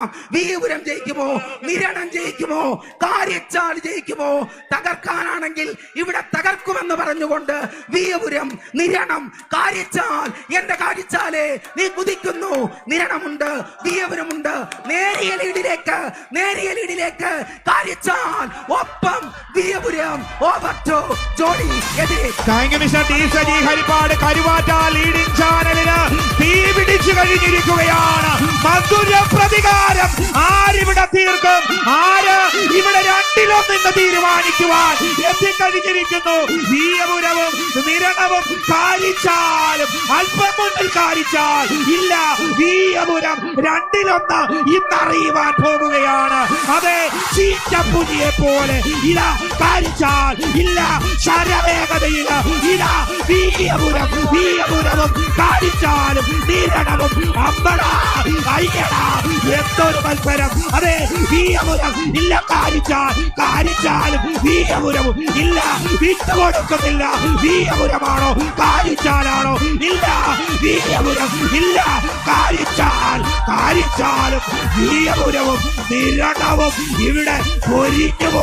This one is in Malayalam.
വീപുരം ജയിക്കുമോ, നിരണം ജയിക്കുമോ, കാര്യച്ചാൽ ജയിക്കുമോ? തകർക്കാനാണെങ്കിൽ ഇവിടെ തകർക്കുമെന്ന് പറഞ്ഞുകൊണ്ട് വീപുരം, നിരണം, കാര്യച്ചാൽ. എന്റെ കാര്യച്ചാലെ നീ കുതിക്കുന്നു. നിരണമുണ്ട്, വീപുരമുണ്ട്. നേരിയ ലീഡിലേക്ക് കാര്യച്ചാൽ, ഒപ്പം വീപുരം. ഓവർ ടു ജോഡി എതിരെ. ഹരിപ്പാട് കരുവാറ്റ ലീഡിംഗ് ചാനലിന് തീ പിടിച്ചു കഴിഞ്ഞിരിക്കുകയാണ്. മധുര പ്രതികാരം ആരിവിടെ തീർക്കും? ആര് ഇവിടെ രണ്ടിലൊന്നിന്ന് തീരുമാനിക്കുവാൻ എത്തിക്കഴിഞ്ഞിരിക്കുന്നു. വീയപുരവും നിരണവും കാരിച്ചാലും അല്പം മുന്നിൽ കാരിച്ചാൽ ഇല്ല. വീയപുരം രണ്ടിലൊന്ന് ഇന്നറിയുവാൻ പോകുകയാണ്. അതെ, ചീറ്റപ്പുലിയെ പോലെ ഇതാ കാരിച്ചാൽ ഇല്ല. ശരവേഗതയില്ല ഇതാ വീയപുരവും കാരിച്ചാലും നിരണവും. അമ്പടാ അയ്യടാ, എന്തൊരു മത്സരം! അതെ, വീയപുരം ഇല്ല, കാരിച്ചാലും വീയപുരവും ഇല്ല. വിട്ടുകൊടുക്കുന്നില്ല. വീയപുരമാണോ കാരിച്ചാലാണോ? ഇല്ല, വീയപുരം ഇല്ല. കാരിച്ചാലും വീയപുരവും നിരണവും ഇവിടെ പൊരിഞ്ഞു.